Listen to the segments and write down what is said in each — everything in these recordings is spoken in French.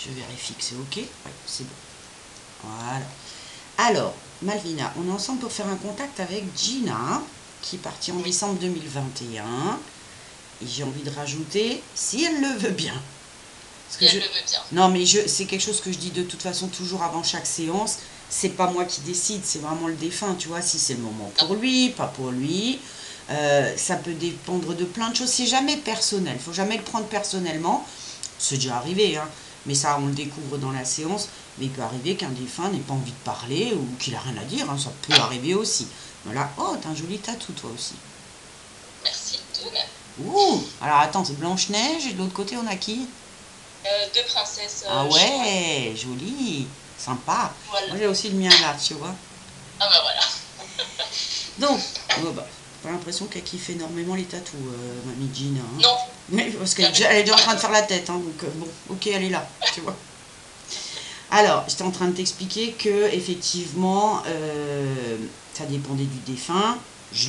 Je vérifie que c'est ok. Oui, c'est bon. Voilà. Alors, Malvina, on est ensemble pour faire un contact avec Gina, qui est partie en décembre 2021. Et j'ai envie de rajouter, si elle le veut bien. Si elle le veut bien. Non, mais c'est quelque chose que je dis de toute façon toujours avant chaque séance. C'est pas moi qui décide, c'est vraiment le défunt, tu vois, si c'est le moment pour lui, pas pour lui. Ça peut dépendre de plein de choses. C'est jamais personnel, faut jamais le prendre personnellement. C'est déjà arrivé, hein. Mais ça, on le découvre dans la séance. Mais il peut arriver qu'un défunt n'ait pas envie de parler ou qu'il a rien à dire, hein. Ça peut arriver aussi. Voilà. Oh, t'as un joli tatou, toi aussi. Merci, de même. Ouh. Alors attends, c'est Blanche-Neige et de l'autre côté, on a qui? Deux princesses Ah chinoises. ouais, joli, sympa. Voilà. Moi j'ai aussi le mien là, tu vois. Ah bah voilà. Donc, oh bah, pas l'impression qu'elle kiffe énormément les tatous, Mamie Gina. Hein. Non. Oui, parce qu'elle est déjà en train de faire la tête, hein, donc bon, ok, elle est là, tu vois. Alors, j'étais en train de t'expliquer que effectivement, ça dépendait du défunt.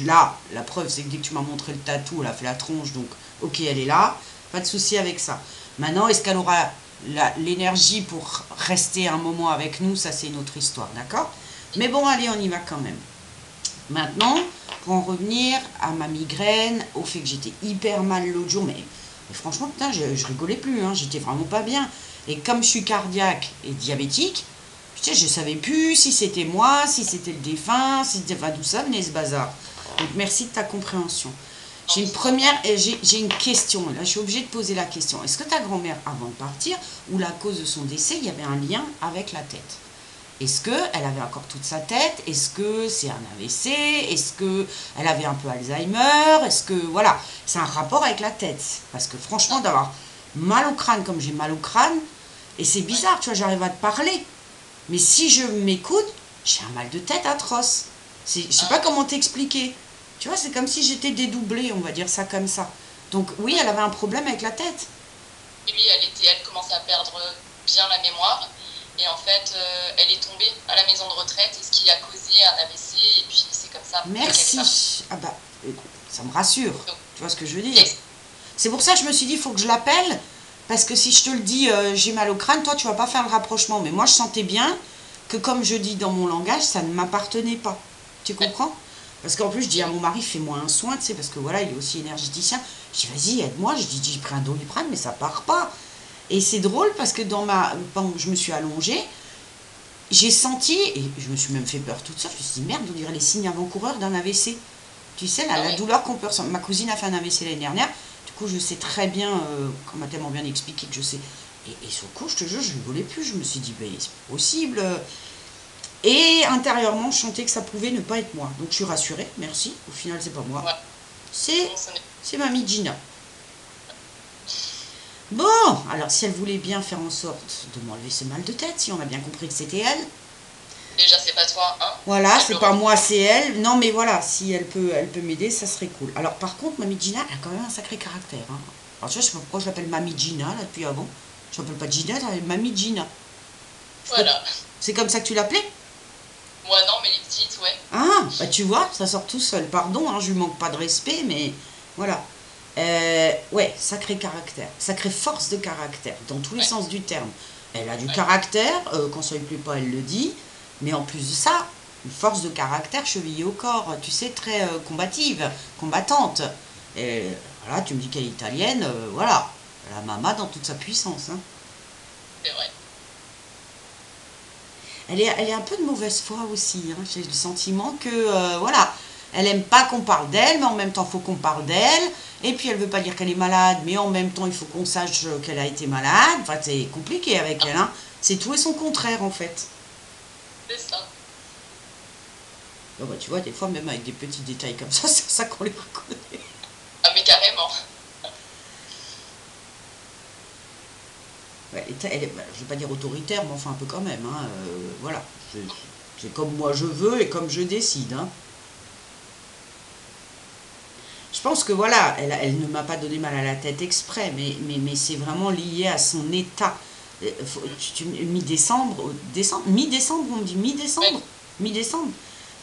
Là, la preuve, c'est que dès que tu m'as montré le tatou, elle a fait la tronche, donc ok, elle est là. Pas de souci avec ça. Maintenant, est-ce qu'elle aura l'énergie pour rester un moment avec nous? Ça, c'est une autre histoire, d'accord? Mais bon, allez, on y va quand même. Maintenant, pour en revenir à ma migraine, au fait que j'étais hyper mal l'autre jour, mais franchement, putain, je rigolais plus, hein, j'étais vraiment pas bien. Et comme je suis cardiaque et diabétique, putain, je savais plus si c'était moi, si c'était le défunt, si c'était, enfin, d'où ça venait ce bazar. Donc merci de ta compréhension. J'ai une première, j'ai une question, là je suis obligée de poser la question. Est-ce que ta grand-mère, avant de partir, ou la cause de son décès, il y avait un lien avec la tête? Est-ce qu'elle avait encore toute sa tête? Est-ce que c'est un AVC? Est-ce qu'elle avait un peu Alzheimer? Est-ce que, voilà, c'est un rapport avec la tête. Parce que franchement, d'avoir mal au crâne comme j'ai mal au crâne, et c'est bizarre, tu vois, j'arrive à te parler. Mais si je m'écoute, j'ai un mal de tête atroce. Je sais pas comment t'expliquer. Tu vois, c'est comme si j'étais dédoublée, on va dire ça comme ça. Donc oui, elle avait un problème avec la tête. Et oui, elle commençait à perdre bien la mémoire. Et en fait, elle est tombée à la maison de retraite, ce qui a causé un AVC. Et puis c'est comme ça qu'elle est partie. Merci. Ah bah, écoute, ça me rassure. Donc, Tu vois ce que je veux dire? C'est pour ça que je me suis dit, il faut que je l'appelle. Parce que si je te le dis, j'ai mal au crâne, toi, tu vas pas faire le rapprochement. Mais moi, je sentais bien que, comme je dis dans mon langage, ça ne m'appartenait pas. Tu comprends? Parce qu'en plus, je dis à mon mari, fais-moi un soin, tu sais, parce que voilà, il est aussi énergéticien. Je dis, vas-y, aide-moi. Je dis, j'ai pris un Doliprane, mais ça part pas. Et c'est drôle parce que pendant que je me suis allongée, j'ai senti, et je me suis même fait peur toute seule, je me suis dit, merde, on dirait les signes avant-coureurs d'un AVC. Tu sais, la douleur qu'on peut ressentir. Ma cousine a fait un AVC l'année dernière. Du coup, je sais très bien, qu'on m'a tellement bien expliqué que je sais. Et sur le coup, je te jure, je rigolais plus. Je me suis dit, ben, c'est pas possible. Et intérieurement, je sentais que ça pouvait ne pas être moi. Donc, je suis rassurée, merci. Au final, c'est pas moi. voilà. C'est, Bon, ça n'est- c'est mamie Gina. Bon, alors si elle voulait bien faire en sorte de m'enlever ce mal de tête, si on a bien compris que c'était elle, Déjà, c'est pas toi, hein. voilà, Elle c'est le pas refait. moi, c'est elle. Non, mais voilà, si elle peut m'aider, ça serait cool. Alors, par contre, Mamie Gina, elle a quand même un sacré caractère. Hein. Alors, tu vois, je sais pas pourquoi je l'appelle Mamie Gina, là, depuis avant. Je l'appelle pas Gina, je l'appelle Mamie Gina. Voilà. C'est comme ça que tu l'appelais? Moi, non, mais les petites, ouais. Ah, bah tu vois, ça sort tout seul. Pardon, hein, je lui manque pas de respect, mais voilà. Ouais, sacré caractère, sacrée force de caractère, dans tous les Ouais, sens du terme. Elle a du ouais. caractère, quand ça lui plaît pas, elle le dit, mais en plus de ça, une force de caractère chevillée au corps, tu sais, très combative, combattante. Et voilà, tu me dis qu'elle est italienne, voilà, la mama dans toute sa puissance. Hein. C'est vrai. Elle est un peu de mauvaise foi aussi. Hein. J'ai le sentiment que, voilà, elle aime pas qu'on parle d'elle, mais en même temps, il faut qu'on parle d'elle. Et puis, elle veut pas dire qu'elle est malade, mais en même temps, il faut qu'on sache qu'elle a été malade. Enfin, c'est compliqué avec elle. Hein. C'est tout et son contraire, en fait. C'est ça. Bon, bah, tu vois, des fois, même avec des petits détails comme ça, c'est ça qu'on les reconnaît. Ah, mais carrément. Ouais, bah, je vais pas dire autoritaire, mais enfin, un peu quand même. Hein. Voilà. C'est comme moi je veux et comme je décide. Hein. Je pense que voilà, elle ne m'a pas donné mal à la tête exprès, mais c'est vraiment lié à son état. Mi-décembre, mi-décembre, on me dit Ouais. mi-décembre. Mi-décembre.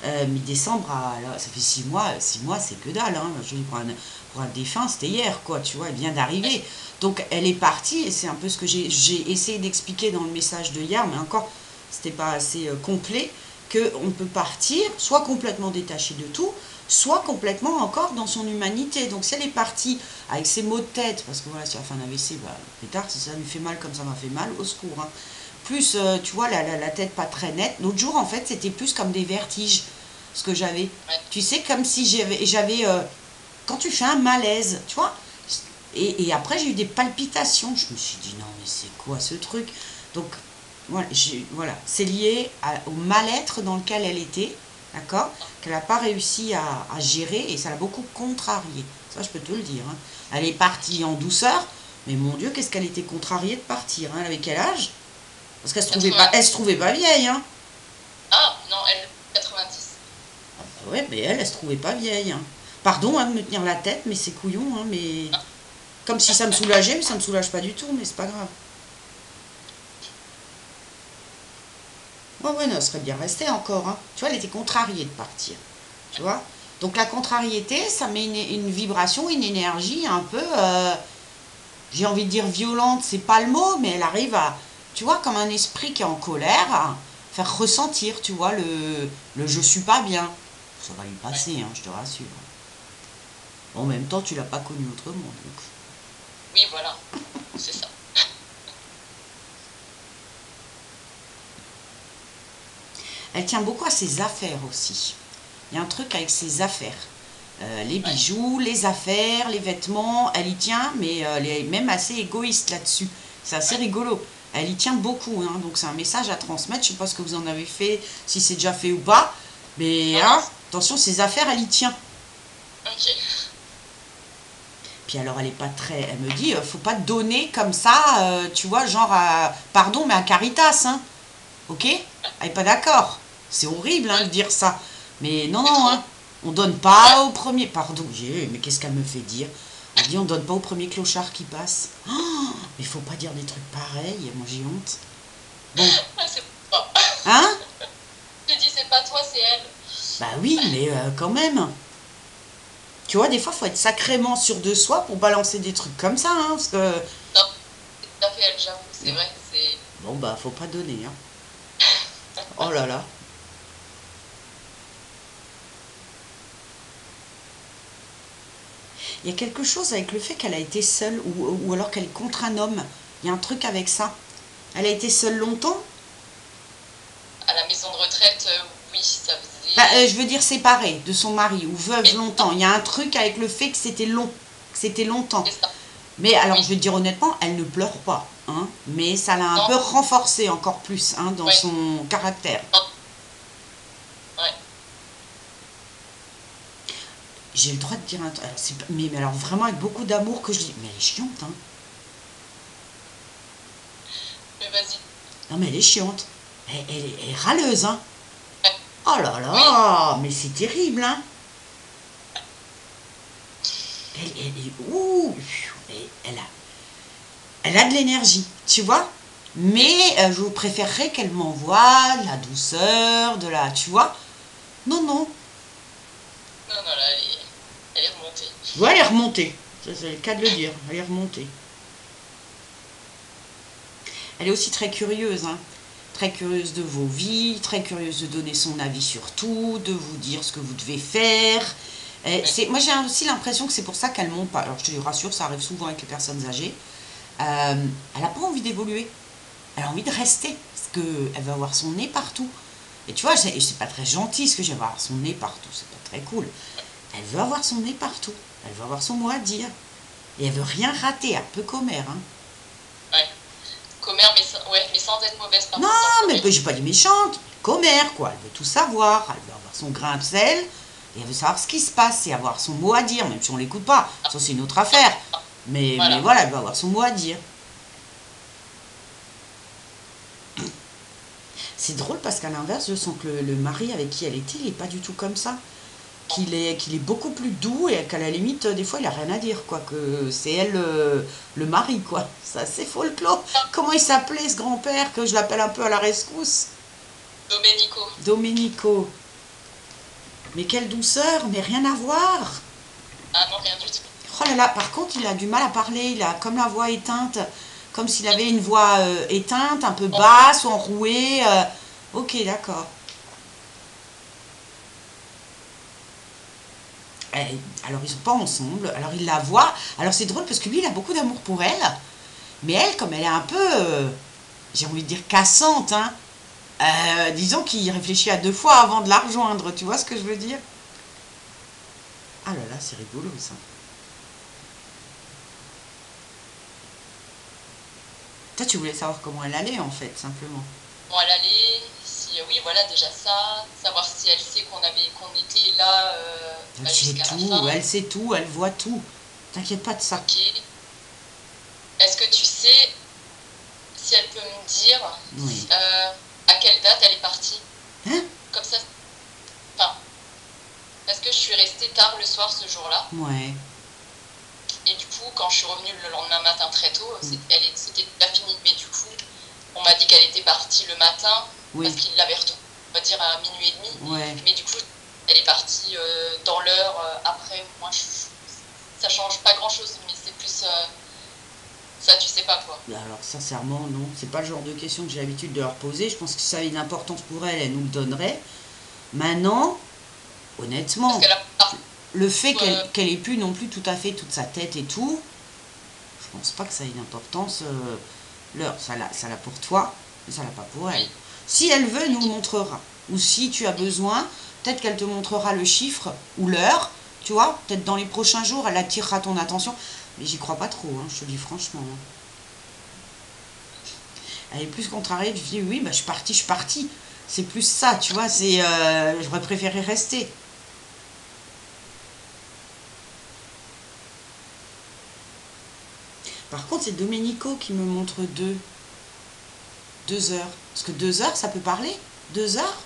Mais décembre, là, ça fait 6 mois. 6 mois, c'est que dalle. Hein. Je dis, pour un défunt, c'était hier, quoi, tu vois, elle vient d'arriver. Donc, elle est partie, et c'est un peu ce que j'ai essayé d'expliquer dans le message de hier, mais encore, c'était pas assez complet, qu'on peut partir, soit complètement détaché de tout, soit complètement encore dans son humanité. Donc, si elle est partie avec ses maux de tête, parce que voilà, si elle a fait un AVC, bah, plus tard, si ça lui fait mal comme ça m'a fait mal, au secours, hein. Plus, tu vois, la tête pas très nette. L'autre jour, en fait, c'était plus comme des vertiges, ce que j'avais. Tu sais, comme si j'avais quand tu fais un malaise, tu vois. Et après, j'ai eu des palpitations. Je me suis dit, non, mais c'est quoi ce truc? Donc, voilà, c'est lié au mal-être dans lequel elle était, d'accord, qu'elle n'a pas réussi à gérer, et ça l'a beaucoup contrariée. Ça, je peux te le dire. Hein. Elle est partie en douceur, mais mon Dieu, qu'est-ce qu'elle était contrariée de partir. Hein. Elle avait quel âge? Parce qu'elle se trouvait pas vieille. Hein. Ah, non, elle, 90. Ah bah ouais, mais elle se trouvait pas vieille. Hein. Pardon hein, de me tenir la tête, mais c'est couillon. Hein, mais comme si ça me soulageait, mais ça me soulage pas du tout, mais c'est pas grave. Ouais, non, elle serait bien restée encore. Hein. Tu vois, elle était contrariée de partir. Tu vois. Donc la contrariété, ça met une vibration, une énergie un peu, j'ai envie de dire violente, c'est pas le mot, mais elle arrive à, tu vois, comme un esprit qui est en colère, à faire ressentir, tu vois, le je suis pas bien. Ça va lui passer, hein, je te rassure. En même temps, tu l'as pas connu autrement. Donc. Oui, voilà, c'est ça. Elle tient beaucoup à ses affaires aussi. Il y a un truc avec ses affaires. Les bijoux, les affaires, les vêtements, elle y tient, mais elle est même assez égoïste là-dessus. C'est assez rigolo. Elle y tient beaucoup, hein, donc c'est un message à transmettre. Je ne sais pas ce que vous en avez fait, si c'est déjà fait ou pas. Mais hein, attention, ses affaires, elle y tient. Ok. Puis alors, elle est pas très... Elle me dit, faut pas donner comme ça, tu vois, genre, pardon, mais à Caritas, hein. Ok? Elle n'est pas d'accord. C'est horrible, hein, de dire ça. Mais non, hein. On donne pas au premier... Pardon, mais qu'est-ce qu'elle me fait dire? Elle dit, on donne pas au premier clochard qui passe. Oh, mais faut pas dire des trucs pareils, moi j'ai honte. Bon. C'est pas. Hein? J'ai dit, c'est pas toi, c'est elle. Bah oui, mais quand même. Tu vois, des fois, faut être sacrément sûr de soi pour balancer des trucs comme ça, hein, parce que... Non, c'est tout à fait elle, j'avoue, c'est vrai. Bon, bah, faut pas donner, hein. Oh là là. Il y a quelque chose avec le fait qu'elle a été seule, ou alors qu'elle est contre un homme. Il y a un truc avec ça. Elle a été seule longtemps? À la maison de retraite, oui, ça faisait... Bah, je veux dire séparée de son mari, ou veuve longtemps. Il y a un truc avec le fait que c'était long, que c'était longtemps. Mais alors, je vais te dire honnêtement, elle ne pleure pas. Hein, mais ça l'a un peu renforcé encore plus, hein, dans son caractère. Ouais. J'ai le droit de dire un truc. Mais alors vraiment avec beaucoup d'amour que je dis. Mais elle est chiante, hein. Mais vas-y. Non, mais elle est chiante. Elle est râleuse, hein. Oh là là, mais c'est terrible, hein. Elle est... Ouh, elle a de l'énergie, tu vois. Mais je préférerais qu'elle m'envoie de la douceur, de la... Tu vois. Non. Non, là, elle est remontée. Ouais, elle est remontée. C'est le cas de le dire. Elle est remontée. Elle est aussi très curieuse, hein. Très curieuse de vos vies, très curieuse de donner son avis sur tout, de vous dire ce que vous devez faire. Moi, j'ai aussi l'impression que c'est pour ça qu'elle monte pas. Alors, je te rassure, ça arrive souvent avec les personnes âgées. Elle n'a pas envie d'évoluer. Elle a envie de rester, parce qu'elle va avoir son nez partout. Et tu vois, c'est pas très gentil ce que j'ai, avoir son nez partout, c'est pas très cool. Elle veut avoir son nez partout, elle veut avoir son mot à dire. Et elle veut rien rater, un peu commère, hein. Ouais, commère, mais sans être mauvaise par Non, mais j'ai pas dit méchante, commère, quoi. Elle veut tout savoir, elle veut avoir son grain de sel, et elle veut savoir ce qui se passe, et avoir son mot à dire, même si on l'écoute pas. Ça, c'est une autre affaire. Mais voilà, elle veut avoir son mot à dire. C'est drôle parce qu'à l'inverse, je sens que le mari avec qui elle était, il n'est pas du tout comme ça. Qu'il est beaucoup plus doux et qu'à la limite, des fois, il n'a rien à dire, quoi. Que c'est elle le mari, quoi. C'est assez folklore. Comment il s'appelait, ce grand-père, que je l'appelle un peu à la rescousse? Domenico. Domenico. Mais quelle douceur, mais rien à voir. Ah non, rien du tout. Oh là là, par contre, il a du mal à parler, il a comme la voix éteinte, comme s'il avait une voix éteinte, un peu basse ou enrouée. Ok, d'accord. Alors, ils sont pas ensemble, alors il la voit. Alors, c'est drôle parce que lui, il a beaucoup d'amour pour elle, mais elle, comme elle est un peu, j'ai envie de dire, cassante, hein, disons qu'il réfléchit à 2 fois avant de la rejoindre, tu vois ce que je veux dire? Ah là là, c'est rigolo ça. Toi, tu voulais savoir comment elle allait en fait, simplement. Bon, elle allait, si, oui, voilà, déjà ça, savoir si elle sait qu'on était là Elle sait jusqu'à la tout, fin. elle sait tout, elle voit tout. T'inquiète pas de ça. Ok. Est-ce que tu sais si elle peut me dire Oui. à quelle date elle est partie? Hein? Comme ça, enfin, parce que je suis restée tard le soir ce jour-là. Ouais. Et du coup, quand je suis revenue le lendemain matin très tôt, Mm. c'était déjà fini. Mais du coup, on m'a dit qu'elle était partie le matin parce Oui. qu'il l'avait retrouvée, on va dire à minuit et demi. Ouais. Mais du coup, elle est partie dans l'heure après. Moi, ça change pas grand-chose, mais c'est plus ça, tu sais pas quoi. Alors, sincèrement, non. C'est pas le genre de question que j'ai l'habitude de leur poser. Je pense que ça a une importance pour elle, elle nous le donnerait. Maintenant, Parce honnêtement, qu'elle a le fait euh, qu'elle ait plus non plus tout à fait toute sa tête et tout, je pense pas que ça ait une importance. L'heure, ça l'a pour toi, mais ça l'a pas pour elle. oui, Si elle veut, nous le ok. montrera. Ou si tu as besoin, peut-être qu'elle te montrera le chiffre ou l'heure, tu vois, peut-être dans les prochains jours, elle attirera ton attention. Mais j'y crois pas trop, hein, je te dis franchement. Hein. Elle est plus contrariée, tu dis oui, bah, je suis partie. C'est plus ça, tu vois, c'est j'aurais préféré rester. Par contre, c'est Domenico qui me montre 2 heures. Parce que 2 heures, ça peut parler 2 heures.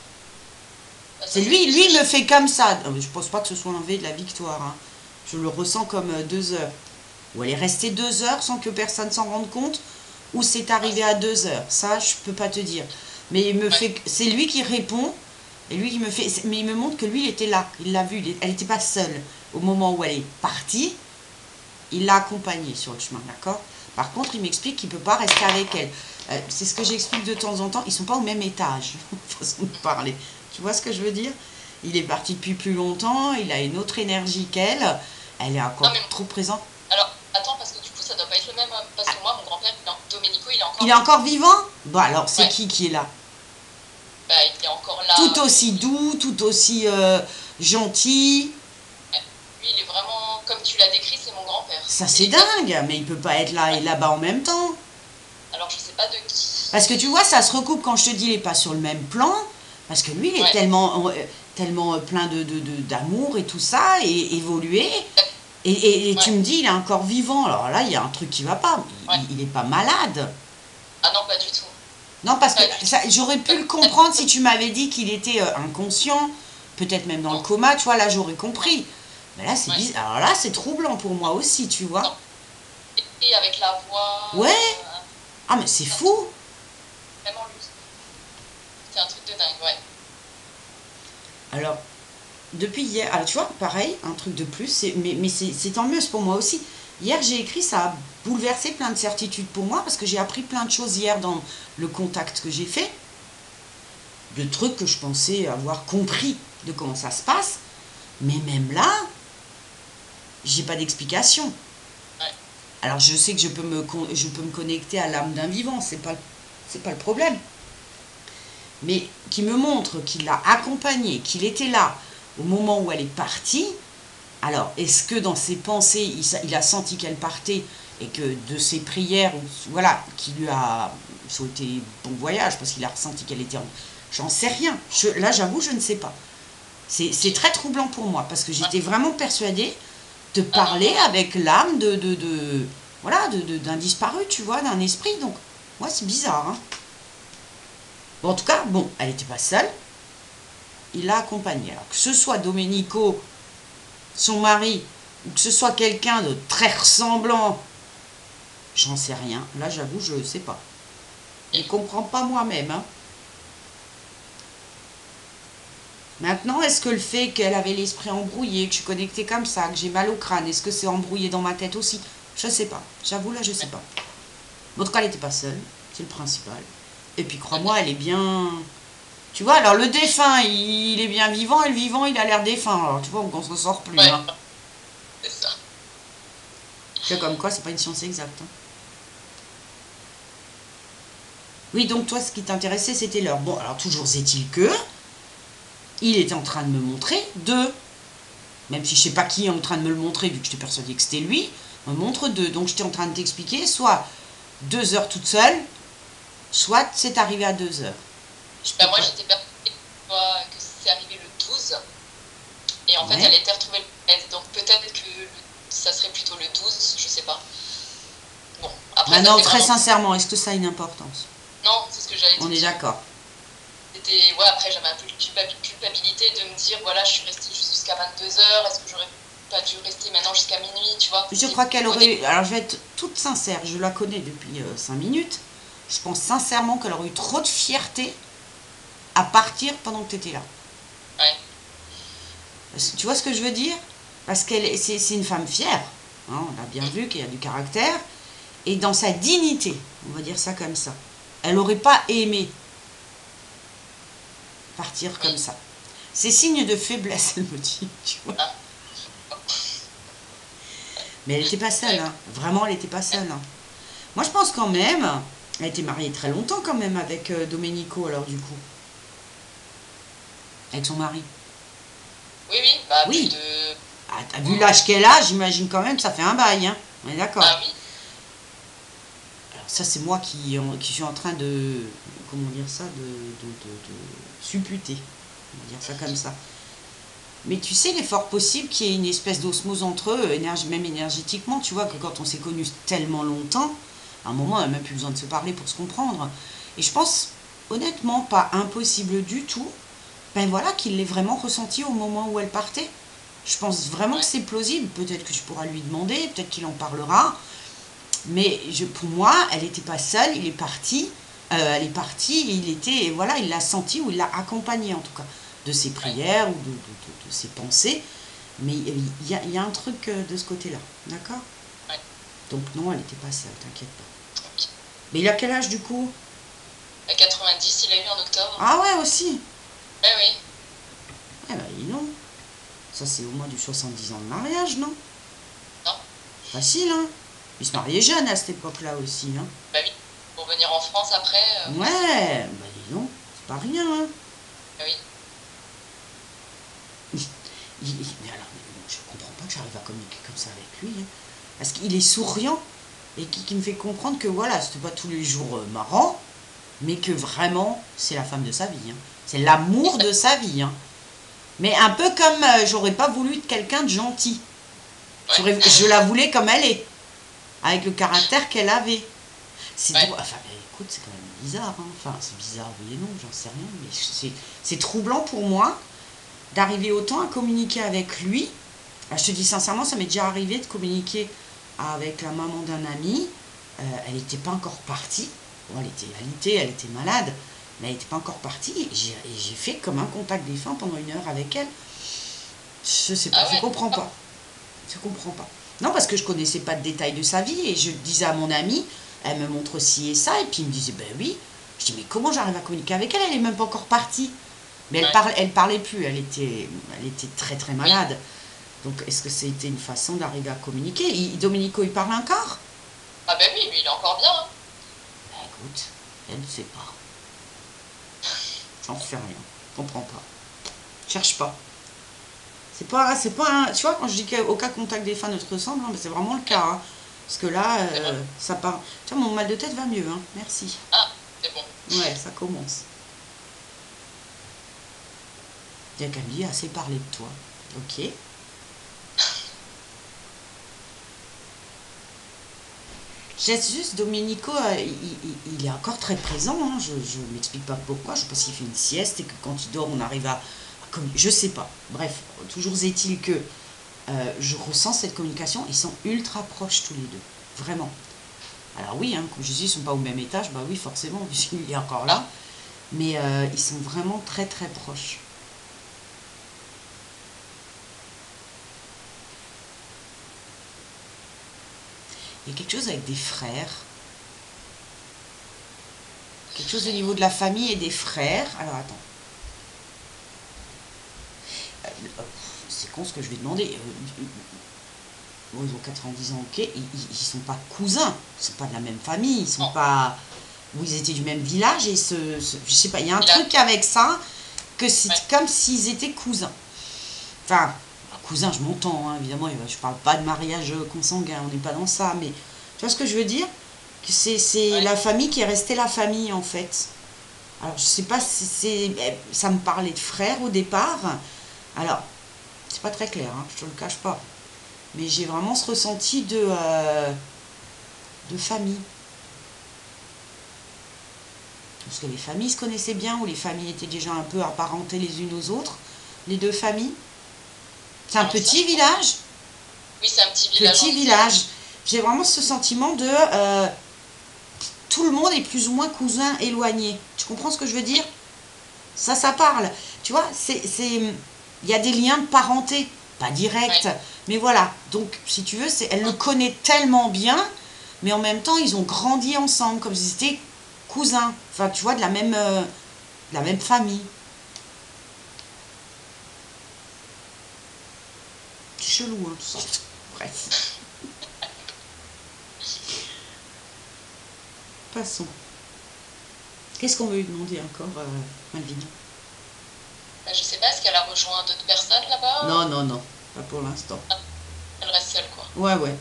Ça, C'est c'est ce que lui, il je me fait comme ça. Je pense pas que ce soit un V de la victoire. Hein. Je le ressens comme 2 heures. Ou elle est restée 2 heures sans que personne s'en rende compte, ou c'est arrivé à 2 heures. Ça, je peux pas te dire. Mais il me ouais. fait, c'est lui qui répond, et lui qui me fait, mais il me montre que lui, il était là, il l'a vu, elle n'était pas seule. Au moment où elle est partie, il l'a accompagnée sur le chemin, d'accord? Par contre, il m'explique qu'il ne peut pas rester avec elle. C'est ce que j'explique de temps en temps, ils ne sont pas au même étage, façon de parler. Tu vois ce que je veux dire? Il est parti depuis plus longtemps, il a une autre énergie qu'elle, elle est Non, encore mais trop présente. alors, attends, parce que du coup, ça doit pas être le même. Parce que moi, mon grand-père, Domenico, il est encore Il est vivant. encore vivant? Bon, alors, c'est Ouais, qui est là? bah, il est encore là. Tout aussi doux, tout aussi gentil. Ouais. Lui, il est vraiment, comme tu l'as décrit, c'est mon grand-père. Ça, Et c'est dingue, mais il peut pas être là et ouais. là-bas en même temps. Alors, je sais pas de Parce que tu qui. vois, ça se recoupe quand je te dis, il est pas sur le même plan. Parce que lui, il est Ouais. tellement plein d'amour et tout ça, et évolué. Et tu Ouais. me dis, il est encore vivant. Alors là, il y a un truc qui va pas. Ouais. Il est pas malade. Ah non, pas du tout. Non, parce que Pas du tout. j'aurais pu le comprendre si tu m'avais dit qu'il était inconscient, peut-être même dans le Non. coma, tu vois, là j'aurais Ouais. compris. Mais là, c'est Ouais. bizarre. Alors là, c'est troublant pour moi aussi, tu vois. Non. Et avec la voix, Ouais. Ah, mais c'est ça, fou. vraiment lui. C'est un truc de dingue, ouais. Alors, depuis hier, alors tu vois, pareil, un truc de plus, mais c'est tant mieux, c'est pour moi aussi. Hier, j'ai écrit, ça a bouleversé plein de certitudes pour moi, parce que j'ai appris plein de choses hier dans le contact que j'ai fait, de trucs que je pensais avoir compris de comment ça se passe. Mais même là, j'ai pas d'explication. Ouais. Alors je sais que je peux me connecter à l'âme d'un vivant, c'est pas le problème. Mais qui me montre qu'il l'a accompagnée, qu'il était là au moment où elle est partie. Alors, est-ce que dans ses pensées, il a senti qu'elle partait et que de ses prières, voilà, qui lui a souhaité bon voyage parce qu'il a ressenti qu'elle était en... J'en sais rien. Là, j'avoue, je ne sais pas. C'est très troublant pour moi parce que Ouais. j'étais vraiment persuadée de Ah non, parler non, non. avec l'âme voilà, d'un disparu, tu vois, d'un esprit. Donc, moi, c'est bizarre. Hein. Bon, en tout cas, bon, elle n'était pas seule. Il l'a accompagnée. Alors, que ce soit Domenico, son mari, ou que ce soit quelqu'un de très ressemblant, j'en sais rien. Là, j'avoue, je ne sais pas. Je ne comprends pas moi-même. Hein. Maintenant, est-ce que le fait qu'elle avait l'esprit embrouillé, que je suis connectée comme ça, que j'ai mal au crâne, est-ce que c'est embrouillé dans ma tête aussi? Je sais pas. J'avoue, là, je sais pas. En tout cas, elle n'était pas seule. C'est le principal. Et puis, crois-moi, elle est bien... Tu vois, alors le défunt, il est bien vivant, et le vivant, il a l'air défunt. Alors, tu vois, on s'en sort plus. Ouais, Hein. c'est ça. C'est comme quoi, c'est pas une science exacte. Hein. Oui, donc toi, ce qui t'intéressait, c'était l'heure. Bon, alors, toujours est-il que... Il était en train de me montrer deux. Même si je sais pas qui est en train de me le montrer, vu que j'étais persuadée que c'était lui, on me montre deux. Donc j'étais en train de t'expliquer, soit 2 heures toute seule, soit c'est arrivé à 2 heures. Moi j'étais persuadée que c'est arrivé le 12, et en fait Ouais. elle était retrouvée le 13, donc peut-être que ça serait plutôt le 12, je sais pas. Bon, après Maintenant, ça fait très vraiment... sincèrement, est-ce que ça a une importance? Non, c'est ce que j'allais te On est dire. d'accord. C'était... Ouais, après j'avais un peu de culpabilité de me dire, voilà, je suis restée jusqu'à 22 heures, est-ce que j'aurais pas dû rester maintenant jusqu'à minuit, tu vois? Je crois qu'elle aurait... Alors je vais être toute sincère, je la connais depuis 5 minutes. Je pense sincèrement qu'elle aurait eu trop de fierté à partir pendant que tu étais là. Ouais. Tu vois ce que je veux dire? Parce qu'elle c'est une femme fière. Hein, on a bien vu qu'il y a du caractère. Et dans sa dignité, on va dire ça comme ça. Elle n'aurait pas aimé partir comme ça. C'est signe de faiblesse, elle me dit, tu vois. Mais elle n'était pas seule, hein. Vraiment, elle n'était pas seule. Hein. Moi, je pense quand même, elle était mariée très longtemps quand même avec Domenico, alors du coup. Avec son mari. Oui, oui, bah plus Oui. de... Ah, t'as vu l'âge qu'elle a, j'imagine quand même que ça fait un bail, hein. On est d'accord. Ah oui. Alors ça, c'est moi qui suis en train de... Comment dire ça? De supputer. On va dire ça comme ça. Mais tu sais, il est fort possible qu'il y ait une espèce d'osmose entre eux, même énergétiquement. Tu vois que quand on s'est connus tellement longtemps, à un moment, on n'a même plus besoin de se parler pour se comprendre. Et je pense, honnêtement, pas impossible du tout, ben voilà, qu'il l'ait vraiment ressenti au moment où elle partait. Je pense vraiment que c'est plausible. Peut-être que je pourrai lui demander, peut-être qu'il en parlera. Mais pour moi, elle n'était pas seule, il est parti. Elle est partie, et il était, voilà, il l'a senti ou il l'a accompagné en tout cas, de ses prières ou de ses pensées. Mais il y a un truc de ce côté-là, d'accord? Ouais. Donc non, elle n'était pas seule, t'inquiète pas. Ok. Mais il a quel âge du coup? À 90, il a eu en octobre. Ah ouais, aussi. Ouais, oui. Eh ben, dis donc. Ça, c'est au moins du 70 ans de mariage, non? Non. Facile, hein? Il se mariait jeune à cette époque-là aussi, hein? Bah oui. Pour venir en France après. Ouais, bah dis donc, c'est pas rien, hein? Bah oui. Mais alors, je comprends pas que j'arrive à communiquer comme ça avec lui, hein. Parce qu'il est souriant et qui me fait comprendre que voilà, c'était pas tous les jours marrant, mais que vraiment, c'est la femme de sa vie, hein. C'est l'amour de sa vie, hein. Mais un peu comme j'aurais pas voulu de quelqu'un de gentil. Ouais. Je la voulais comme elle est, avec le caractère qu'elle avait. C'est Ouais. enfin, écoute, c'est quand même bizarre, hein. Enfin, c'est bizarre, oui et non, j'en sais rien, mais c'est troublant pour moi d'arriver autant à communiquer avec lui. Je te dis sincèrement, ça m'est déjà arrivé de communiquer avec la maman d'un ami. Elle n'était pas encore partie. Bon, elle était malade, mais elle n'était pas encore partie. Et j'ai fait comme un contact défunt pendant 1 heure avec elle. Je sais pas, Ah ouais. je comprends pas. Je comprends pas. Non, parce que je connaissais pas de détails de sa vie et je disais à mon amie, elle me montre ci et ça, et puis il me disait, ben oui. Je dis, mais comment j'arrive à communiquer avec elle? Elle est même pas encore partie. Mais elle parlait plus, elle était très très malade. Donc est-ce que c'était une façon d'arriver à communiquer? Domenico, il parle encore? Ah bah oui, lui il est encore bien. Hein. Ben écoute, elle ne sait pas. J'en sais rien, je comprends pas. Cherche pas. C'est pas tu vois, quand je dis qu'aucun contact des fins ne te ressemble, hein, c'est vraiment le cas. Hein. Parce que là, ça part. Tu vois, mon mal de tête va mieux, hein. Merci. Ah, c'est bon. Ouais, ça commence. Il y a Camille assez parlé de toi. Ok. J'ai juste, Domenico, il est encore très présent. Hein. Je ne m'explique pas pourquoi. Je sais pas s'il fait une sieste et que quand il dort, on arrive à je sais pas. Bref, toujours est-il que je ressens cette communication. Ils sont ultra proches tous les deux. Vraiment. Alors oui, hein, comme je dis, ils sont pas au même étage. Bah oui, forcément, puisqu'il est encore là. Mais ils sont vraiment très très proches. Il y a quelque chose avec des frères. Quelque chose au niveau de la famille et des frères. Alors, attends. C'est con ce que je vais demander. Bon, ils ont 90 ans, ok. Ils sont pas cousins. Ils sont pas de la même famille. Ils sont pas... Ou ils étaient du même village et je sais pas, il y a un truc avec ça, que c'est comme s'ils étaient cousins. Enfin, cousins, je m'entends, hein, évidemment, je parle pas de mariage consanguin, on n'est pas dans ça, mais tu vois ce que je veux dire? Que c'est la famille qui est restée la famille, en fait. Alors, je sais pas si ça me parlait de frères au départ. Alors, c'est pas très clair, hein, je te le cache pas. Mais j'ai vraiment ce ressenti de famille. Parce que les familles se connaissaient bien, ou les familles étaient déjà un peu apparentées les unes aux autres, les deux familles. C'est un petit village. Oui, c'est un petit village. Petit village. J'ai vraiment ce sentiment de... tout le monde est plus ou moins cousin éloigné. Tu comprends ce que je veux dire? Ça parle. Tu vois, il y a des liens de parenté, pas direct, mais voilà. Donc, si tu veux, elle le connaît tellement bien, mais en même temps, ils ont grandi ensemble, comme si c'était cousins. Enfin, tu vois, de la même famille. C'est chelou, hein, tout ça. Bref. Passons. Qu'est-ce qu'on veut lui demander encore, Malvina? Je sais pas, est-ce qu'elle a rejoint d'autres personnes là-bas? Non, pas pour l'instant. Elle reste seule, quoi. Ouais.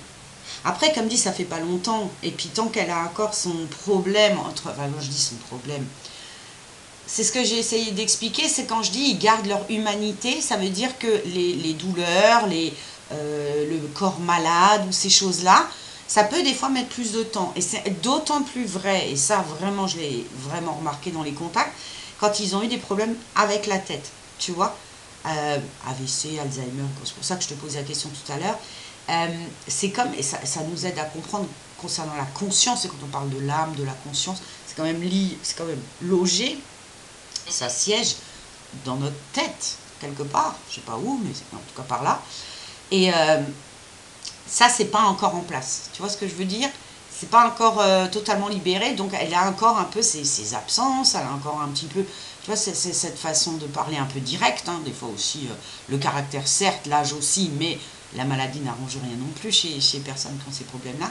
Après, comme dit, ça fait pas longtemps. Et puis, tant qu'elle a encore son problème, enfin, moi je dis son problème, c'est ce que j'ai essayé d'expliquer, c'est quand je dis ils gardent leur humanité, ça veut dire que les douleurs, le corps malade ou ces choses-là, ça peut des fois mettre plus de temps. Et c'est d'autant plus vrai, et ça vraiment, je l'ai vraiment remarqué dans les contacts, quand ils ont eu des problèmes avec la tête, tu vois, AVC, Alzheimer, c'est pour ça que je te posais la question tout à l'heure. C'est comme, et ça nous aide à comprendre concernant la conscience, et quand on parle de l'âme, de la conscience, c'est quand même logé, ça siège dans notre tête, quelque part, je sais pas où, mais en tout cas par là. Et ça, c'est pas encore en place. Tu vois ce que je veux dire? C'est pas encore totalement libéré, donc elle a encore un peu ses absences, elle a encore un petit peu, tu vois, c'est cette façon de parler un peu directe, hein, des fois aussi, le caractère, certes, l'âge aussi, mais la maladie n'arrange rien non plus chez personnes qui ont ces problèmes-là.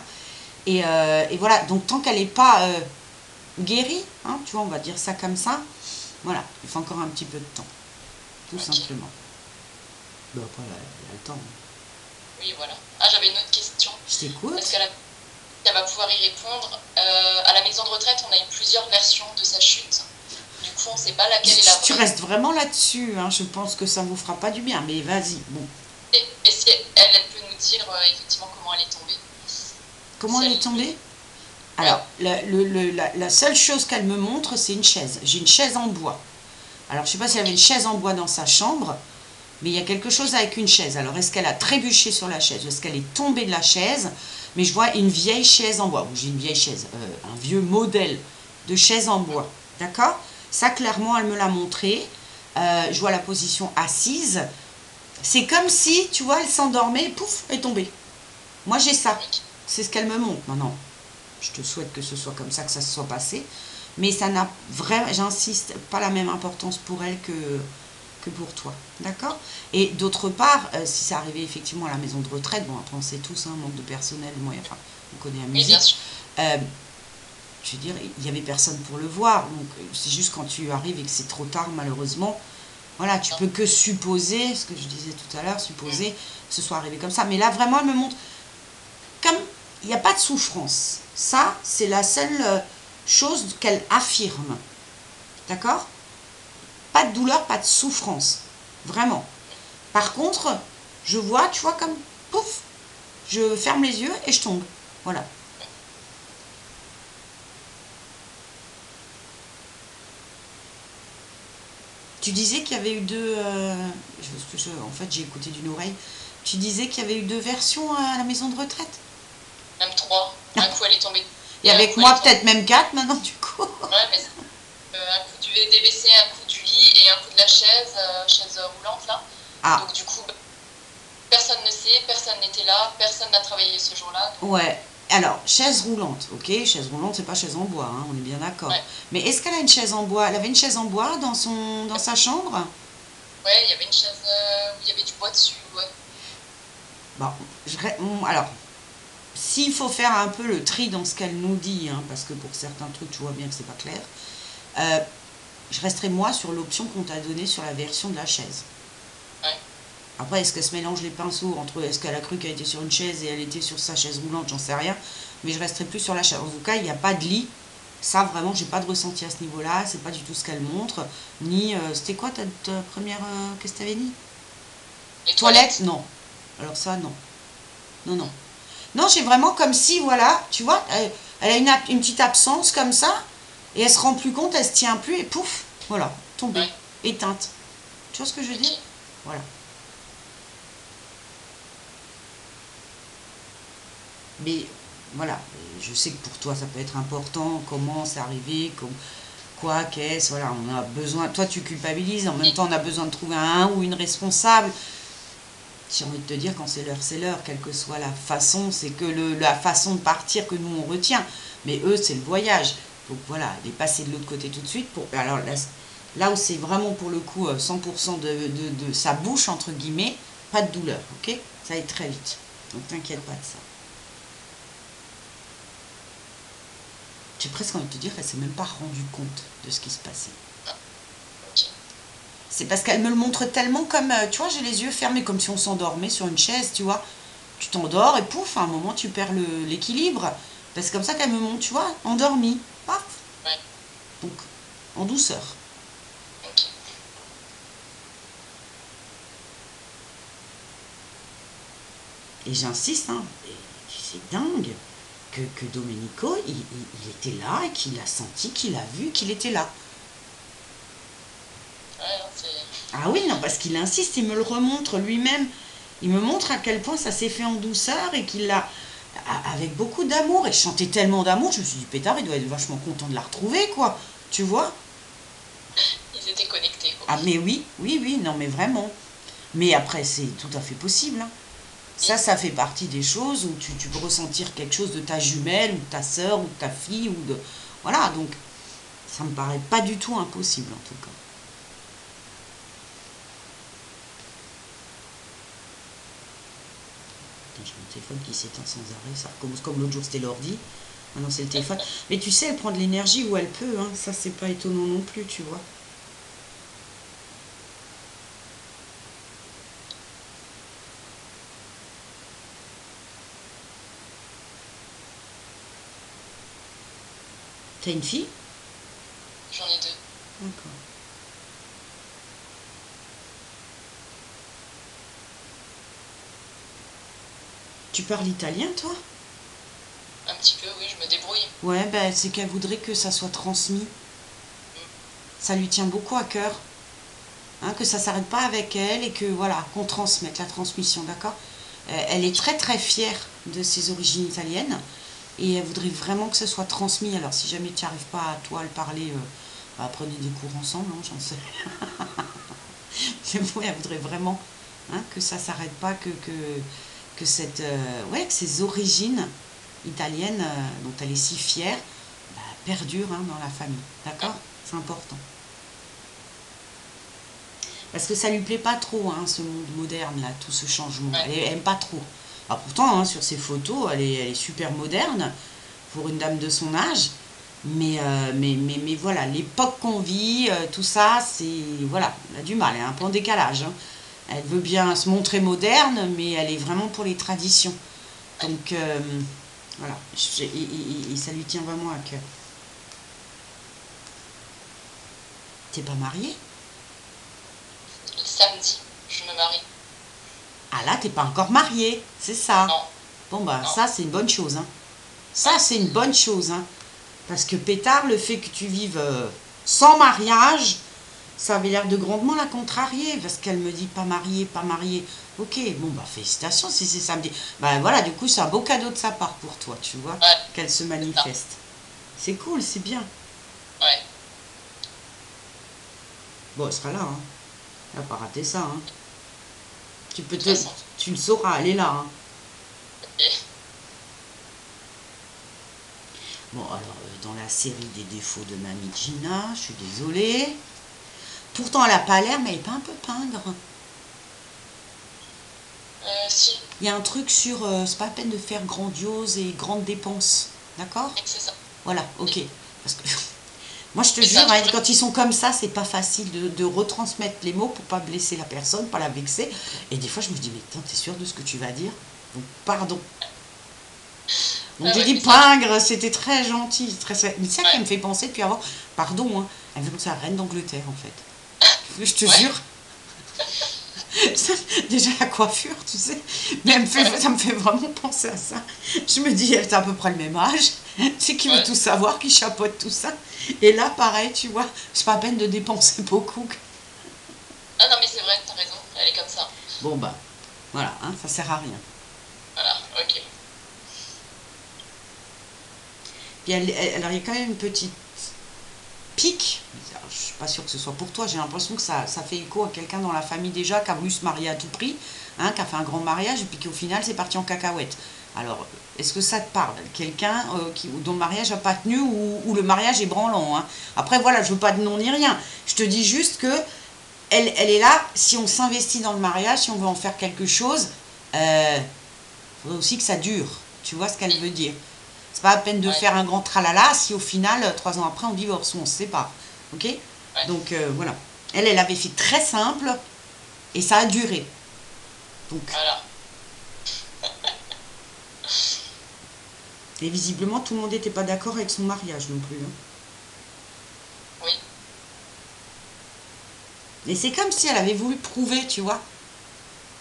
Et voilà, donc tant qu'elle n'est pas guérie, hein, tu vois, on va dire ça comme ça, voilà, il faut encore un petit peu de temps, tout simplement. Bon, après, elle a le temps. Oui, voilà. Ah, j'avais une autre question. Je t'écoute. Est-ce qu'elle va pouvoir y répondre? À la maison de retraite, on a eu plusieurs versions de sa chute. Du coup, on ne sait pas laquelle est la vraie. Tu restes vraiment là-dessus, hein, je pense que ça ne vous fera pas du bien, mais vas-y, bon. Et si elle peut nous dire effectivement comment elle est tombée? Comment elle est tombée? Alors, la seule chose qu'elle me montre, c'est une chaise. J'ai une chaise en bois. Alors, je ne sais pas si elle avait une chaise en bois dans sa chambre, mais il y a quelque chose avec une chaise. Alors, est-ce qu'elle a trébuché sur la chaise? Est-ce qu'elle est tombée de la chaise? Mais je vois une vieille chaise en bois. J'ai une vieille chaise, un vieux modèle de chaise en bois. D'accord? Ça, clairement, elle me l'a montré. Je vois la position assise. C'est comme si, tu vois, elle s'endormait, pouf, elle est tombée. Moi, j'ai ça. C'est ce qu'elle me montre. Maintenant, je te souhaite que ce soit comme ça, que ça se soit passé. Mais ça n'a vraiment, j'insiste, pas la même importance pour elle que pour toi. D'accord? Et d'autre part, si ça arrivait effectivement à la maison de retraite, bon, après on sait tous, hein, manque de personnel, moyen, enfin, on connaît la musique. Je veux dire, il n'y avait personne pour le voir. Donc, c'est juste quand tu arrives et que c'est trop tard, malheureusement, voilà, tu peux que supposer, ce que je disais tout à l'heure, supposer que ce soit arrivé comme ça. Mais là, vraiment, elle me montre, comme il n'y a pas de souffrance. Ça, c'est la seule chose qu'elle affirme. D'accord? Pas de douleur, pas de souffrance. Vraiment. Par contre, je vois, tu vois, comme, pouf, je ferme les yeux et je tombe. Voilà. Tu disais qu'il y avait eu deux... en fait, j'ai écouté d'une oreille. Tu disais qu'il y avait eu deux versions à la maison de retraite? Même trois. Un coup, elle est tombée. Et avec moi, peut-être même quatre maintenant, du coup. Ouais, mais un coup du DVC, un coup du lit et un coup de la chaise roulante, là. Ah. Donc, du coup, personne ne sait, personne n'était là, personne n'a travaillé ce jour-là. Ouais. Alors, chaise roulante, ok, chaise roulante, c'est pas chaise en bois, hein, on est bien d'accord. Ouais. Mais est-ce qu'elle a une chaise en bois? Elle avait une chaise en bois dans sa chambre? Ouais, il y avait une chaise où il y avait du bois dessus, ouais. Bon, alors, s'il faut faire un peu le tri dans ce qu'elle nous dit, hein, parce que pour certains trucs, tu vois bien que c'est pas clair, euh, je resterai moi sur l'option qu'on t'a donnée sur la version de la chaise. Ouais. Après, est-ce qu'elle se mélange les pinceaux entre est-ce qu'elle a cru qu'elle était sur une chaise et elle était sur sa chaise roulante, j'en sais rien. Mais je resterai plus sur la chaise. En tout cas, il n'y a pas de lit. Ça, vraiment, j'ai pas de ressenti à ce niveau-là. C'est pas du tout ce qu'elle montre. Ni. C'était quoi ta première. Qu'est-ce que t'avais dit? Les Toilette? toilettes. Non. Alors, ça, non. Non, non. Non, j'ai vraiment comme si, voilà, tu vois, elle a une petite absence comme ça. Et elle se rend plus compte, elle se tient plus et pouf, voilà, tombée, Ouais. éteinte. Tu vois ce que je veux dire? Ok. Voilà. Mais voilà, je sais que pour toi ça peut être important, comment c'est arrivé, quoi, qu'est-ce, voilà, on a besoin, toi tu culpabilises, en même temps on a besoin de trouver un ou une responsable. J'ai envie de te dire, quand c'est l'heure, quelle que soit la façon, c'est que la façon de partir que nous on retient. Mais eux, c'est le voyage. Donc voilà, elle est passée de l'autre côté tout de suite. Alors là où c'est vraiment pour le coup 100% de sa bouche, entre guillemets, pas de douleur, ok? Ça va être très vite. Donc t'inquiète pas de ça. J'ai presque envie de te dire qu'elle s'est même pas rendue compte de ce qui se passait. Ok. C'est parce qu'elle me le montre tellement comme, tu vois, j'ai les yeux fermés, comme si on s'endormait sur une chaise, tu vois. Tu t'endors et pouf, à un moment tu perds l'équilibre. Ben, c'est comme ça qu'elle me montre, tu vois, endormie. Paf. Ouais. Donc, en douceur. Ok. Et j'insiste, hein, c'est dingue que Domenico, il était là et qu'il a senti, qu'il a vu qu'il était là. Ouais, non, c'est. Ah oui, non, parce qu'il insiste, il me le remontre lui-même. Il me montre à quel point ça s'est fait en douceur et qu'il l'a avec beaucoup d'amour. Et je chantais tellement d'amour, je me suis dit, pétard, il doit être vachement content de la retrouver, quoi. Tu vois? Ils étaient connectés, quoi. Ah, mais oui, oui, oui, non, mais vraiment. Mais après, c'est tout à fait possible, hein. Ça fait partie des choses où tu peux ressentir quelque chose de ta jumelle, ou de ta sœur, ou de ta fille, ou de... Voilà, donc ça me paraît pas du tout impossible, en tout cas. Attends, j'ai mon téléphone qui s'éteint sans arrêt, ça recommence comme l'autre jour, c'était l'ordi. Maintenant, c'est le téléphone. Mais tu sais, elle prend de l'énergie où elle peut, hein. Ça, c'est pas étonnant non plus, tu vois. T'as une fille? J'en ai deux. D'accord. Tu parles italien, toi? Un petit peu, oui, je me débrouille. Ouais, ben, c'est qu'elle voudrait que ça soit transmis. Ça lui tient beaucoup à cœur. Hein, que ça s'arrête pas avec elle et que voilà, qu'on transmette la transmission, d'accord? Elle est très très fière de ses origines italiennes et elle voudrait vraiment que ce soit transmis. Alors si jamais tu n'y arrives pas à toi à le parler, bah, prenez des cours ensemble, hein, j'en sais. Mais oui, elle voudrait vraiment, hein, que ça s'arrête pas, que cette, ouais, que ses origines italiennes, dont elle est si fière, bah, perdurent, hein, dans la famille, d'accord? C'est important. Parce que ça lui plaît pas trop, hein, ce monde moderne, là, tout ce changement. Ouais. Elle aime pas trop. Alors pourtant, hein, sur ses photos, elle est super moderne pour une dame de son âge. Mais voilà, l'époque qu'on vit, tout ça, c'est... Voilà, elle a du mal, elle a un peu en décalage, hein. Elle veut bien se montrer moderne, mais elle est vraiment pour les traditions. Donc, voilà, et ça lui tient vraiment à cœur. T'es pas mariée? Le samedi, je me marie. Ah là, t'es pas encore mariée, c'est ça. Non, Bon, bah, non. ça, c'est une bonne chose, hein. Ça, Ouais. c'est une bonne chose, hein. Parce que pétard, le fait que tu vives sans mariage, ça avait l'air de grandement la contrarier. Parce qu'elle me dit pas mariée, pas mariée. Ok, bon, bah, félicitations si c'est samedi. Bah, voilà, du coup, c'est un beau cadeau de sa part pour toi, tu vois, Ouais, qu'elle se c'est ça. manifeste. C'est cool, c'est bien. Ouais. Bon, elle sera là, hein. Elle va pas rater ça, hein. Tu peux De toute te... façon. Tu le sauras, elle est là, hein. Ok. Bon, alors, dans la série des défauts de Mamie Gina, je suis désolée. Pourtant, elle n'a pas l'air, mais elle n'est pas un peu pingre. Si. Il y a un truc sur, c'est pas la peine de faire grandiose et grandes dépenses. D'accord? C'est ça. Voilà, ok. Parce que moi, je te Mais jure, ça, hein, quand ils sont comme ça, c'est pas facile de retransmettre les mots pour pas blesser la personne, pas la vexer. Et des fois, je me dis, mais attends, t'es sûr de ce que tu vas dire? Donc, pardon. Donc, j'ai dit pingre, c'était très gentil. Très... Mais c'est ça qui me fait penser depuis avant. Pardon, hein, elle me fait penser à la reine d'Angleterre, en fait. Je te jure. Déjà la coiffure, tu sais, mais ça me fait vraiment penser à ça. Je me dis, elle a à peu près le même âge, c'est qui veut tout savoir, qui chapeaute tout ça. Et là, pareil, tu vois, c'est pas la peine de dépenser beaucoup. Ah non, mais c'est vrai, t'as raison, elle est comme ça. Bon, bah, voilà, hein, ça sert à rien. Voilà, ok. Puis alors, il y a quand même une petite pique. Je suis pas sûre que ce soit pour toi, j'ai l'impression que ça fait écho à quelqu'un dans la famille déjà qui a voulu se marier à tout prix, hein, qui a fait un grand mariage et puis qu'au final c'est parti en cacahuète. Alors, est-ce que ça te parle? Quelqu'un dont le mariage n'a pas tenu ou le mariage est branlant, hein. Après voilà, je veux pas de nom ni rien, je te dis juste que elle est là, si on s'investit dans le mariage, si on veut en faire quelque chose, faudrait aussi que ça dure, tu vois ce qu'elle veut dire. C'est pas la peine de faire un grand tralala si au final, 3 ans après, on divorce ou on se sépare. Ok? Donc voilà. Elle avait fait très simple et ça a duré. Donc. Voilà. Et visiblement, tout le monde n'était pas d'accord avec son mariage non plus. Hein. Oui. Et c'est comme si elle avait voulu prouver, tu vois.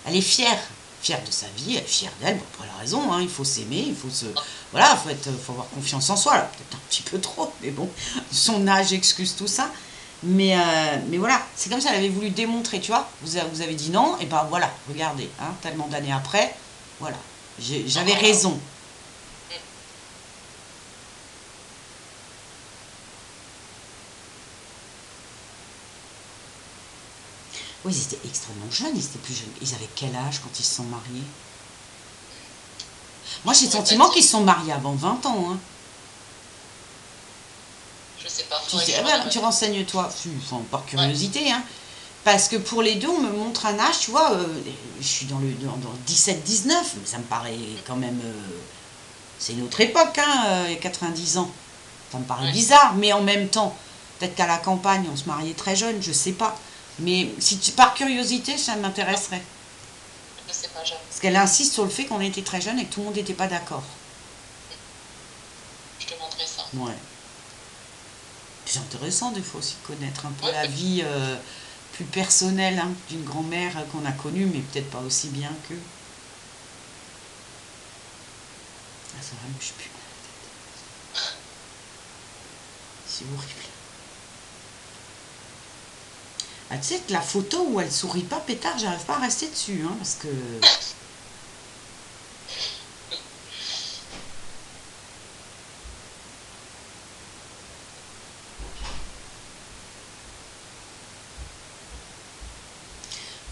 Elle est fière. Fière de sa vie, elle est fière d'elle. Bon, pour la raison, hein, il faut s'aimer, il faut se... Voilà, faut avoir confiance en soi. Peut-être un petit peu trop, mais bon, son âge excuse tout ça. Mais voilà, c'est comme si elle avait voulu démontrer, tu vois. Vous avez dit non, et ben voilà, regardez, hein, tellement d'années après, voilà, j'avais raison. Oui, ils étaient extrêmement jeunes, ils étaient plus jeunes. Ils avaient quel âge quand ils se sont mariés? Moi, j'ai le sentiment qu'ils se sont mariés avant 20 ans. Hein. Je sais pas. Tu renseignes-toi, par curiosité. Hein. Parce que pour les deux, on me montre un âge, tu vois, je suis dans 17-19, mais ça me paraît quand même... c'est une autre époque, hein, il y a 90 ans. Ça me paraît bizarre, mais en même temps, peut-être qu'à la campagne, on se mariait très jeune, je sais pas. Mais si par curiosité, ça m'intéresserait. Je sais pas, j'avoue. Parce qu'elle insiste sur le fait qu'on était très jeune et que tout le monde n'était pas d'accord. Je demanderai ça. Ouais. C'est intéressant des fois aussi de connaître un peu la vie plus personnelle hein, d'une grand-mère qu'on a connue, mais peut-être pas aussi bien que... Ah, c'est vrai, je suis plus mal à la tête. C'est horrible. Ah, tu sais que la photo où elle sourit pas, pétard, j'arrive pas à rester dessus, hein, parce que...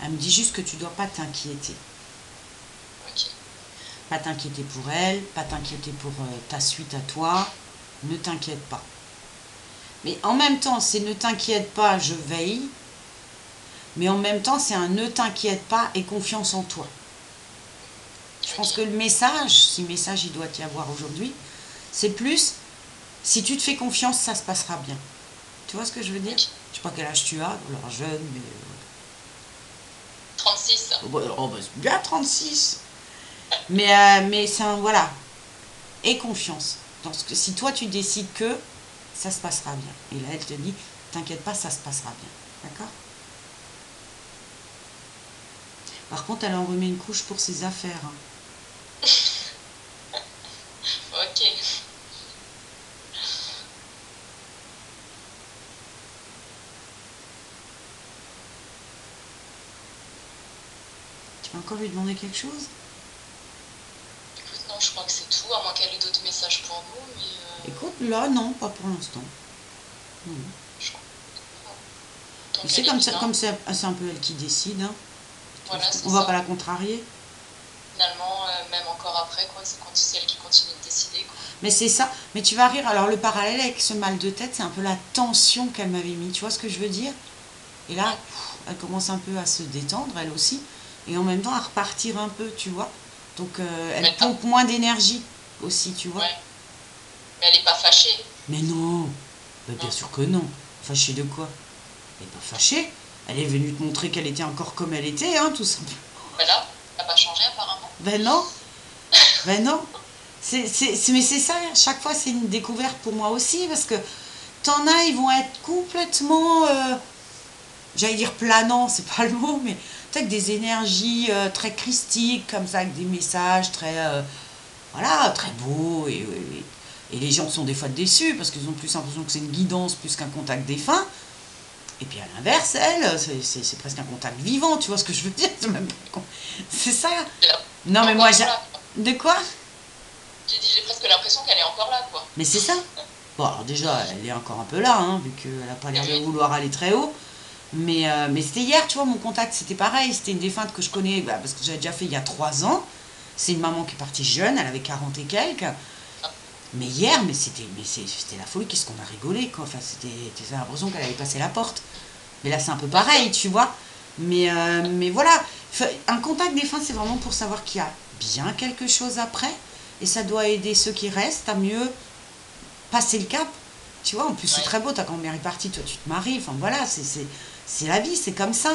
Elle me dit juste que tu dois pas t'inquiéter. Ok. Pas t'inquiéter pour elle, pas t'inquiéter pour ta suite à toi. Ne t'inquiète pas. Mais en même temps, c'est ne t'inquiète pas, je veille. Mais en même temps, c'est un ne t'inquiète pas et confiance en toi. Je pense que le message, si message il doit y avoir aujourd'hui, c'est plus, si tu te fais confiance, ça se passera bien. Tu vois ce que je veux dire? Je sais pas quel âge tu as, alors jeune, mais... 36. Oh, bah, c'est bien 36. Mais c'est un, voilà. Et confiance. Parce que si toi tu décides que, ça se passera bien. Et là, elle te dit, t'inquiète pas, ça se passera bien. D'accord? Par contre, elle en remet une couche pour ses affaires. Hein. Ok. Tu vas encore lui demander quelque chose? Écoute, non, je crois que c'est tout, à moins qu'elle ait d'autres messages pour nous, mais... Écoute, là, non, pas pour l'instant. C'est comme c'est un peu elle qui décide. Hein. Voilà, on va pas la contrarier. Finalement, même encore après, quoi, c'est elle qui continue de décider. Quoi. Mais c'est ça. Mais tu vas rire. Alors, le parallèle avec ce mal de tête, c'est un peu la tension qu'elle m'avait mis. Tu vois ce que je veux dire? Et là, elle commence un peu à se détendre, elle aussi. Et en même temps, à repartir un peu, tu vois. Donc, elle pompe moins d'énergie aussi, tu vois. Ouais. Mais elle n'est pas fâchée. Mais non. Bah, bien sûr que non. Fâchée de quoi? Elle n'est pas fâchée. Elle est venue te montrer qu'elle était encore comme elle était, hein, tout simplement. Ben là, elle n'a pas changé apparemment. Ben non. Ben non. Mais c'est ça, chaque fois c'est une découverte pour moi aussi, parce que t'en as, ils vont être complètement, j'allais dire planants, c'est pas le mot, mais avec des énergies très christiques, comme ça, avec des messages très, voilà, très beaux, et les gens sont des fois déçus, parce qu'ils ont plus l'impression que c'est une guidance plus qu'un contact défunt. Et puis à l'inverse, elle, c'est presque un contact vivant, tu vois ce que je veux dire? C'est ça. Non mais moi, de quoi? J'ai dit, j'ai presque l'impression qu'elle est encore là, quoi. Mais c'est ça. Bon, alors déjà, elle est encore un peu là, hein, vu qu'elle n'a pas l'air de vouloir aller très haut. Mais c'était hier, tu vois, mon contact, c'était pareil. C'était une défunte que je connais, parce que j'avais déjà fait il y a 3 ans. C'est une maman qui est partie jeune, elle avait 40 et quelques. Mais hier, c'était la folie, qu'est-ce qu'on a rigolé, quoi. Enfin, t'avais l'impression qu'elle avait passé la porte. Mais là, c'est un peu pareil, tu vois. Mais voilà, un contact défunt, c'est vraiment pour savoir qu'il y a bien quelque chose après. Et ça doit aider ceux qui restent à mieux passer le cap. Tu vois, en plus, c'est très beau, ta grand-mère est partie, toi, tu te maries. Enfin, voilà, c'est la vie, c'est comme ça.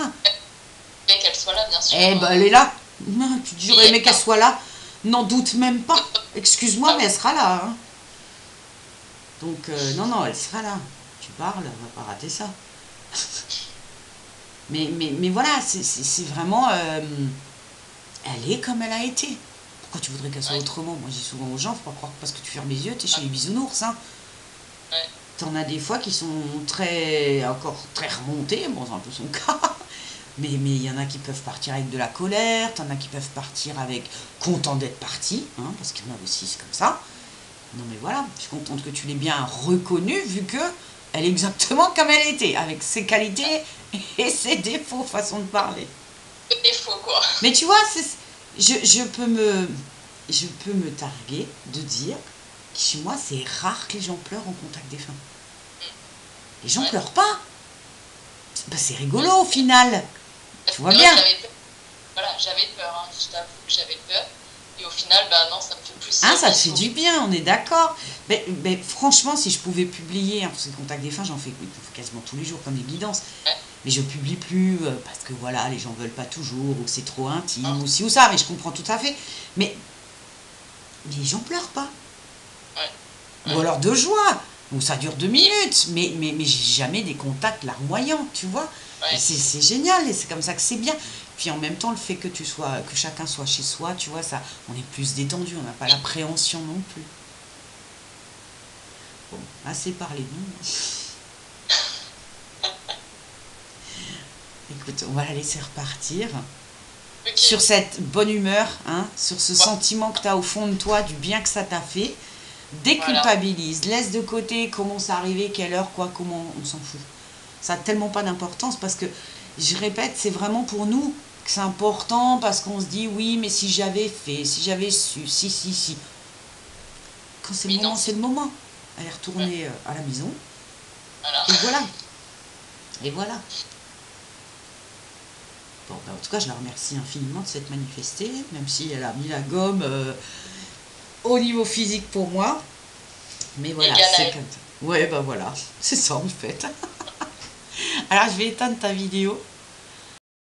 Et qu'elle soit là, bien sûr. Eh ben, elle est là. Non, j'aurais aimé qu'elle soit là. N'en doute même pas. Excuse-moi, mais elle sera là. Hein. Donc, non, elle sera là. Tu parles, elle va pas rater ça. mais voilà, c'est vraiment... elle est comme elle a été. Pourquoi tu voudrais qu'elle soit autrement? Moi, je dis souvent aux gens, faut pas croire que parce que tu fermes les yeux, t'es chez les bisounours. Hein. T'en as des fois qui sont encore très remontés, bon, c'est un peu son cas. Mais il y en a qui peuvent partir avec de la colère, t'en as qui peuvent partir avec content d'être parti, hein, parce qu'il y en a aussi, c'est comme ça. Non mais voilà, je suis contente que tu l'aies bien reconnue, vu que elle est exactement comme elle était, avec ses qualités et ses défauts, façon de parler. Des défauts, quoi. Mais tu vois, je peux me targuer de dire que chez moi, c'est rare que les gens pleurent en contact défunt. Les gens pleurent pas. Bah, c'est rigolo au final. Tu vois bien. J'avais peur, hein. Je t'avoue que j'avais peur. Et au final, bah non, ça me fait plus... Ah, ça te fait du bien, on est d'accord. Mais franchement, si je pouvais publier, hein, parce que le contact défunt, j'en fais quasiment tous les jours comme des guidances. Mais je publie plus parce que voilà, les gens veulent pas toujours, ou que c'est trop intime, ou ci ou ça, mais je comprends tout à fait. Mais les gens pleurent pas. Ou alors de joie, ou ça dure 2 minutes, mais j'ai jamais des contacts larmoyants, tu vois. Et c'est génial, et c'est comme ça que c'est bien. Puis en même temps, le fait que chacun soit chez soi, tu vois, ça, on est plus détendu, on n'a pas l'appréhension non plus. Bon, assez parlé de nous. Écoute, on va la laisser repartir. Sur cette bonne humeur, hein, sur ce sentiment que tu as au fond de toi, du bien que ça t'a fait. Déculpabilise, laisse de côté comment ça arrivait, quelle heure, quoi, comment, on s'en fout. Ça n'a tellement pas d'importance parce que, je répète, c'est vraiment pour nous que c'est important parce qu'on se dit oui, mais si j'avais fait, si j'avais su, si. Quand c'est le moment, c'est le moment. Elle est retournée à la maison. Et voilà. Et voilà. Bon, ben, en tout cas, je la remercie infiniment de s'être manifestée, même si elle a mis la gomme au niveau physique pour moi. Mais voilà, c'est comme ça. Ouais, ben voilà, c'est ça en fait. Alors, je vais éteindre ta vidéo.